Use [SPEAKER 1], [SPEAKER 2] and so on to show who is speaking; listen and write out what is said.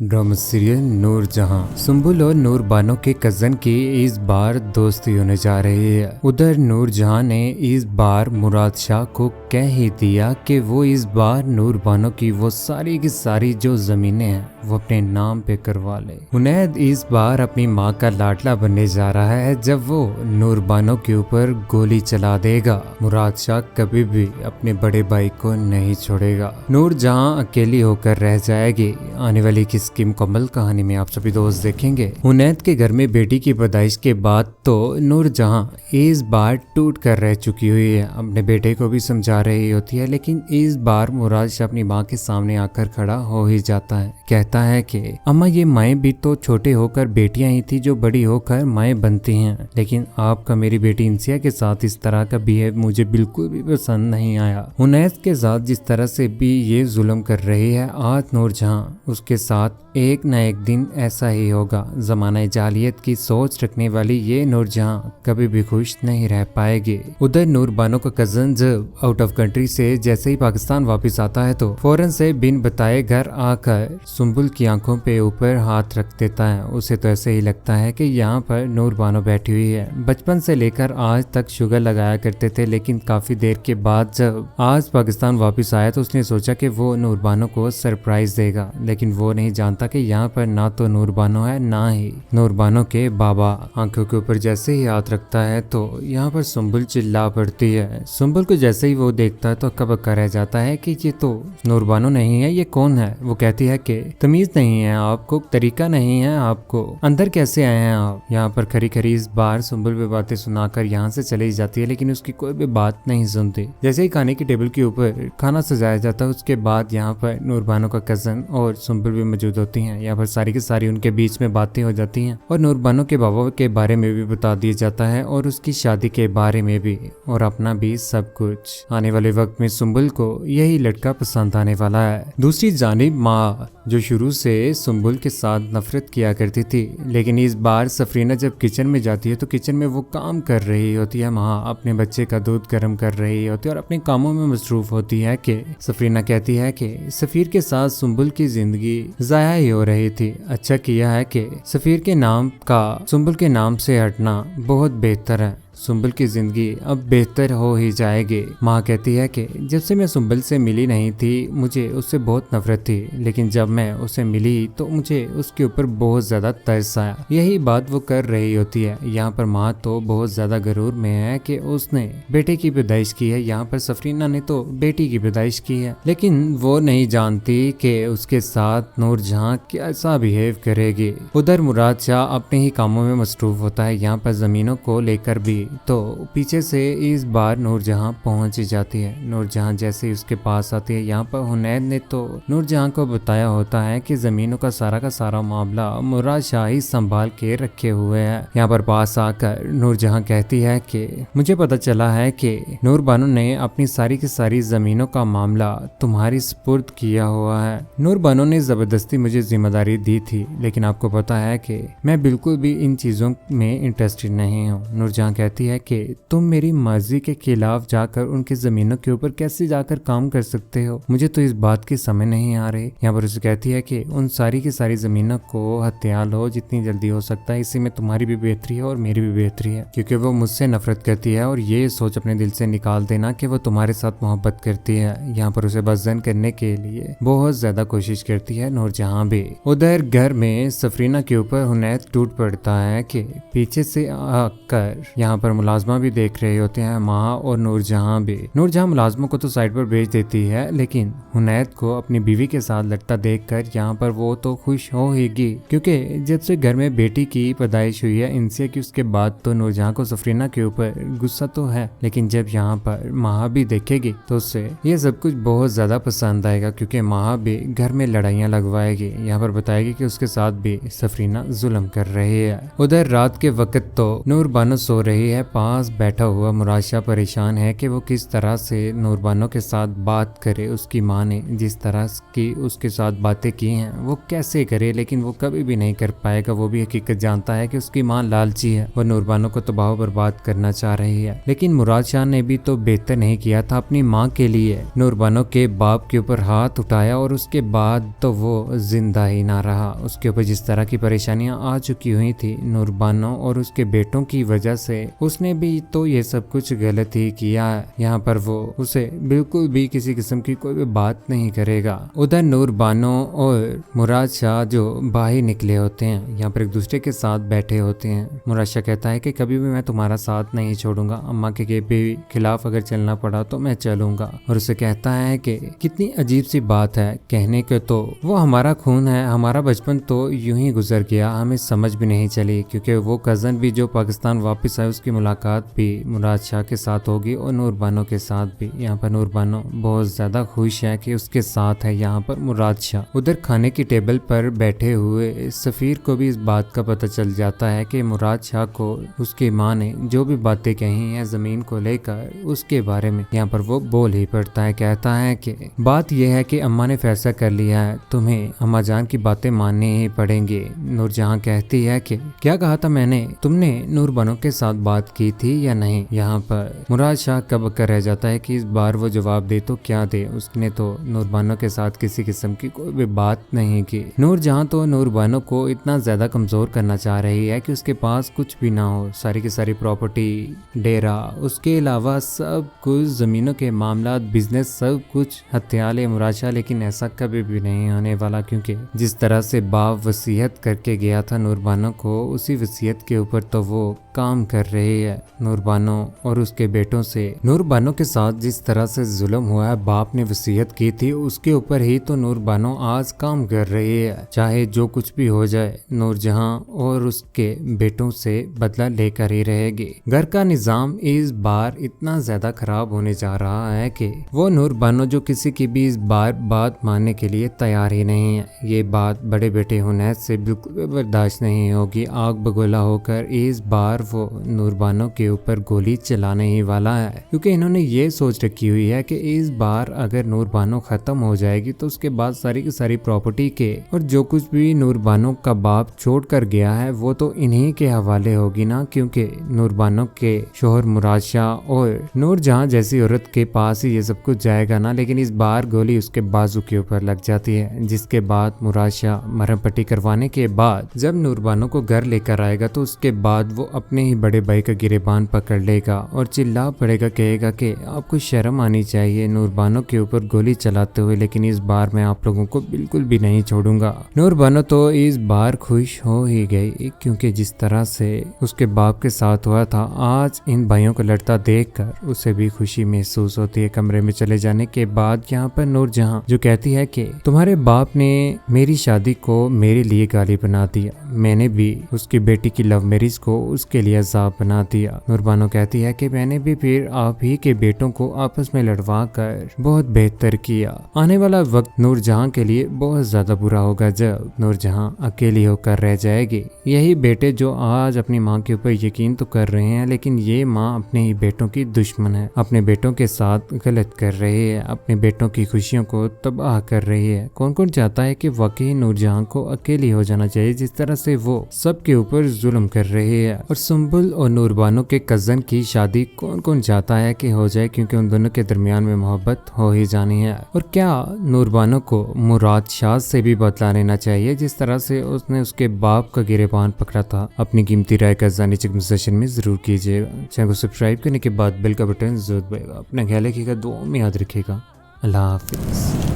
[SPEAKER 1] Drama serial Noor Jahan Sumbul और नूर बानो के cousin की इस बार दोस्ती होने जा रही है। उधर नूरजहां ने इस बार मुराद शाह को कह ही दिया कि वो इस बार नूर बानो की वो सारी की सारी जो जमीनें हैं वो अपने नाम पे करवा ले। उनैद इस बार अपनी माँ का लाडला बनने जा रहा है जब वो नूर बानो के ऊपर गोली चला देगा। मुराद शाह कभी भी अपने बड़े भाई को नहीं छोड़ेगा। नूरजहां अकेली होकर रह जाएगी। आने वाली किसकी मुकम्मल कहानी में आप सभी दोस्त देखेंगे। उनैद के घर में बेटी की पैदाइश के बाद तो नूरजहां इस बार टूट कर रह चुकी हुई है। अपने बेटे को भी समझा रही होती है, लेकिन इस बार मुराद शाह अपनी माँ के सामने आकर खड़ा हो ही जाता है। कहता है कि अम्मा, ये माएँ भी तो छोटे होकर बेटियां ही थी जो बड़ी होकर माएँ बनती हैं, लेकिन आपका मेरी बेटी इंसिया के साथ इस तरह का बिहेव मुझे बिल्कुल भी पसंद नहीं आया। उनैद के साथ जिस तरह से भी ये जुल्म कर रही है, आज नूरजहां उसके साथ एक न एक दिन ऐसा ही होगा। जमाना जालियत की सोच रखने वाली ये नूरजहां कभी भी खुश नहीं रह पाएगी। उधर नूर बानो का कजन जब आउट ऑफ कंट्री से जैसे ही पाकिस्तान वापस आता है तो फौरन से बिन बताए घर आकर सुंबुल की आंखों पे ऊपर हाथ रख देता है। उसे तो ऐसे ही लगता है कि यहाँ पर नूर बानो बैठी हुई है। बचपन से लेकर आज तक शुगर लगाया करते थे, लेकिन काफी देर के बाद जब आज पाकिस्तान वापस आया तो उसने सोचा कि वो नूर बानो को सरप्राइज देगा, लेकिन वो नहीं जानता कि यहाँ पर ना तो नूर बानो है ना ही नूर बानो के बाबा। आंखों के ऊपर जैसे ही हाथ रखता है तो यहाँ पर सुंबुल चिल्ला पड़ती है। सुंबुल को जैसे ही वो देखता है तो हक्का रह जाता है कि ये तो नूर बानो नहीं है, ये कौन है। वो कहती है कि तमीज नहीं है आपको, तरीका नहीं है आपको, अंदर कैसे आए हैं आप। यहाँ पर खरी खरी इस बार सुंबुल पे बातें सुनाकर यहाँ से चली जाती है, लेकिन उसकी कोई भी बात नहीं सुनती। जैसे ही खाने की टेबल के ऊपर खाना सजाया जाता है उसके बाद यहाँ पर नूर बानो का कजन और सुंबुल भी मौजूद होती हैं। यहाँ पर सारी की सारी उनके बीच में बातें हो जाती हैं और नूर बानो के बाबा के बारे में भी बता दिया जाता है और उसकी शादी के बारे में भी और अपना भी सब कुछ। आने वाले वक्त में सुंबुल को यही लड़का पसंद आने वाला है। दूसरी जानिब माँ जो शुरू से सुंबुल के साथ नफरत किया करती थी, लेकिन इस बार सफरीना जब किचन में जाती है तो किचन में वो काम कर रही होती है। माँ अपने बच्चे का दूध गर्म कर रही होती है और अपने कामों में मसरूफ होती है कि सफरीना कहती है कि सफीर के साथ सुंबुल की जिंदगी जाया ही हो रही थी। अच्छा किया है कि सफीर के नाम का सुंबुल के नाम से हटना बहुत बेहतर है। सुंबुल की जिंदगी अब बेहतर हो ही जाएगी। माँ कहती है कि जब से मैं सुंबुल से मिली नहीं थी मुझे उससे बहुत नफरत थी, लेकिन जब मैं उसे मिली तो मुझे उसके ऊपर बहुत ज्यादा तरस आया। यही बात वो कर रही होती है। यहाँ पर माँ तो बहुत ज्यादा गरूर में है कि उसने बेटे की पैदाइश की है। यहाँ पर सफरीना ने तो बेटी की पैदाइश की है, लेकिन वो नहीं जानती कि उसके साथ नूरजहां कैसा बिहेव करेगी। उधर मुराद शाह अपने ही कामों में मसरूफ होता है। यहाँ पर जमीनों को लेकर भी तो पीछे से इस बार नूरजहां पहुंच जाती है। नूरजहां जैसे ही उसके पास आती है, यहाँ पर हुनैद ने तो नूरजहां को बताया होता है कि जमीनों का सारा मामला मुराद शाह ही संभाल के रखे हुए है। यहाँ पर पास आकर नूरजहां कहती है कि मुझे पता चला है कि नूर बानो ने अपनी सारी की सारी जमीनों का मामला तुम्हारी सुपुर्द किया हुआ है। नूर बानो ने जबरदस्ती मुझे जिम्मेदारी दी थी, लेकिन आपको पता है कि मैं बिल्कुल भी इन चीजों में इंटरेस्टेड नहीं हूँ। नूरजहां कहती है कि तुम मेरी मर्जी के खिलाफ जाकर उनकी जमीनों के ऊपर कैसे जाकर काम कर सकते हो, मुझे तो इस बात की समझ नहीं आ रही। यहाँ पर उसे कहती है कि उन सारी की सारी जमीनों को हत्या लो जितनी जल्दी हो सकता है, इसी में तुम्हारी भी बेहतरी है और मेरी भी बेहतरी है, क्योंकि वो मुझसे नफरत करती है और ये सोच अपने दिल से निकाल देना कि वो तुम्हारे साथ मोहब्बत करती है। यहाँ पर उसे बज़न करने के लिए बहुत ज्यादा कोशिश करती है नूरजहां भी। उधर घर में सफरीना के ऊपर हुनैद टूट पड़ता है कि पीछे से आकर यहाँ पर मुलाजमा भी देख रहे होते हैं, माँ और नूरजहां भी। नूरजहां मुलाजमों को तो साइड पर भेज देती है, लेकिन हुनैद को अपनी बीवी के साथ लड़ता देखकर यहाँ पर वो तो खुश होगी, क्योंकि जब से घर में बेटी की पैदाइश हुई है इंसिया की, उसके बाद तो नूरजहां को सफरीना के ऊपर गुस्सा तो है, लेकिन जब यहाँ पर माँ भी देखेगी तो उससे ये सब कुछ बहुत ज्यादा पसंद आएगा, क्योंकि माँ भी घर में लड़ाइयाँ लगवाएगी। यहाँ पर बताएगी कि उसके साथ भी सफरीना जुल्म कर रही है। उधर रात के वक्त तो नूर बानो सो रही है है पास बैठा हुआ मुराद शाह परेशान है कि वो किस तरह से नूरबानो के साथ बात करे। उसकी माँ ने जिस तरह की उसके साथ बातें की हैं वो कैसे करे, लेकिन वो कभी भी नहीं कर पाएगा। वो भी हकीकत जानता है कि उसकी माँ लालची है, वो नूरबानो को तबाह बर्बाद करना चाह रही है। लेकिन मुराद शाह ने भी तो बेहतर नहीं किया था अपनी माँ के लिए। नूरबानो के बाप के ऊपर हाथ उठाया और उसके बाद तो वो जिंदा ही ना रहा। उसके ऊपर जिस तरह की परेशानियां आ चुकी हुई थी नूरबानो और उसके बेटों की वजह से, उसने भी तो ये सब कुछ गलत ही किया। यहाँ पर वो उसे बिल्कुल भी किसी किस्म की कोई भी बात नहीं करेगा। उधर नूरबानो और मुराद शाह जो बाहर निकले होते हैं, यहाँ पर एक दूसरे के साथ बैठे होते हैं। मुराद शाह कहता है कि कभी भी मैं तुम्हारा साथ नहीं छोड़ूंगा, अम्मा के भी खिलाफ अगर चलना पड़ा तो मैं चलूंगा। और उसे कहता है कि कितनी अजीब सी बात है कहने के, तो वो हमारा खून है, हमारा बचपन तो यूं ही गुजर गया, हमें समझ भी नहीं चली। क्योंकि वो कजन भी जो पाकिस्तान वापस आए उसकी मुलाकात भी मुराद शाह के साथ होगी और नूरबानो के साथ भी। यहाँ पर नूरबानो बहुत ज्यादा खुश है कि उसके साथ है यहाँ पर मुराद शाह। उधर खाने की टेबल पर बैठे हुए सफीर को भी इस बात का पता चल जाता है कि मुराद शाह को उसकी माँ ने जो भी बातें कही हैं जमीन को लेकर उसके बारे में, यहाँ पर वो बोल ही पड़ता है। कहता है कि बात यह है कि अम्मा ने फैसला कर लिया है, तुम्हें अम्मा जान की बातें माननी ही पड़ेंगी। नूरजहां कहती है कि क्या कहा था मैंने, तुमने नूरबानो के साथ बात की थी या नहीं। यहाँ पर मुराद शाह कब कर रह जाता है कि इस बार वो जवाब दे तो क्या दे। उसने तो नूरबानो के साथ किसी किस्म की कोई भी बात नहीं की। नूरजहां तो नूरबानो को इतना ज्यादा कमजोर करना चाह रही है कि उसके पास कुछ भी ना हो, सारी की सारी प्रॉपर्टी, डेरा, उसके अलावा सब कुछ, जमीनों के मामला, बिजनेस, सब कुछ हथियाले मुराद शाह। लेकिन ऐसा कभी भी नहीं होने वाला, क्योंकि जिस तरह से बाप वसीयत करके गया था नूरबानो को, उसी वसीयत के ऊपर तो वो काम कर रही है। नूरबानो और उसके बेटों से, नूरबानो के साथ जिस तरह से जुल्म हुआ है, बाप ने वसीयत की थी उसके ऊपर ही तो नूरबानो आज काम कर रही है। चाहे जो कुछ भी हो जाए, नूरजहां और उसके बेटों से बदला लेकर ही रहेगी। घर का निजाम इस बार इतना ज्यादा खराब होने जा रहा है कि वो नूरबानो जो किसी की भी इस बार बात मानने के लिए तैयार ही नहीं है। ये बात बड़े बेटे हुनैद से बिल्कुल बर्दाश्त नहीं होगी। आग बगोला होकर इस बार वो नूरबानो के ऊपर गोली चलाने ही वाला है, क्योंकि इन्होंने ये सोच रखी हुई है कि इस बार अगर नूरबानो खत्म हो जाएगी तो उसके बाद सारी की सारी प्रॉपर्टी के और जो कुछ भी नूरबानो का बाप छोड़ कर गया है वो तो इन्हीं के हवाले होगी ना। क्योंकि नूरबानो के शोहर मुराद शाह और नूरजहां जैसी औरत के पास ही ये सब कुछ जाएगा ना। लेकिन इस बार गोली उसके बाजू के ऊपर लग जाती है, जिसके बाद मुराद शाह मरहम पट्टी करवाने के बाद जब नूरबानो को घर लेकर आएगा तो उसके बाद वो अपने ही बड़े भाई का गिरेबान पकड़ लेगा और चिल्ला पड़ेगा, कहेगा कि आपको शर्म आनी चाहिए नूरबानो के ऊपर गोली चलाते हुए, लेकिन इस बार मैं आप लोगों को बिल्कुल भी नहीं छोड़ूंगा। नूरबानो तो इस बार खुश हो ही गई, क्योंकि जिस तरह से उसके बाप के साथ हुआ था, आज इन भाइयों को लड़ता देखकर उसे भी खुशी महसूस होती है। कमरे में चले जाने के बाद यहाँ पर नूरजहां जो कहती है कि तुम्हारे बाप ने मेरी शादी को मेरे लिए गाली बना दिया, मैंने भी उसकी बेटी की लव मैरिज को उसके लिए अजाब बना दिया। नूरबानो कहती है कि मैंने भी फिर आप ही के बेटों को आपस में लड़वा कर बहुत बेहतर किया। आने वाला वक्त नूरजहां के लिए बहुत ज्यादा बुरा होगा जब नूरजहां अकेली होकर रह जाएगी। यही बेटे जो आज अपनी माँ के ऊपर यकीन तो कर रहे हैं, लेकिन ये माँ अपने ही बेटों की दुश्मन है, अपने बेटों के साथ गलत कर रही है, अपने बेटों की खुशियों को तबाह कर रही है। कौन कौन चाहता है कि वाकई नूरजहां को अकेली हो जाना चाहिए जिस तरह से वो सबके ऊपर जुल्म कर रही है। और सुंबुल और नूरबानो के कजन की शादी कौन कौन चाहता है कि हो जाए, क्योंकि उन दोनों के दरमियान में मोहब्बत हो ही जानी है। और क्या नूरबानो को मुराद शाह से भी बदला लेना चाहिए जिस तरह से उसने उसके बाप का गिरेबान पकड़ा था। अपनी कीमती राय का नीचे कमेंट सेक्शन में जरूर कीजिएगा। चैनल को सब्सक्राइब करने के बाद बेल का बटन जरूर दबाएगा। अपना ख्याल रखिएगा, दुआ में याद रखिएगा। अल्लाह हाफिज।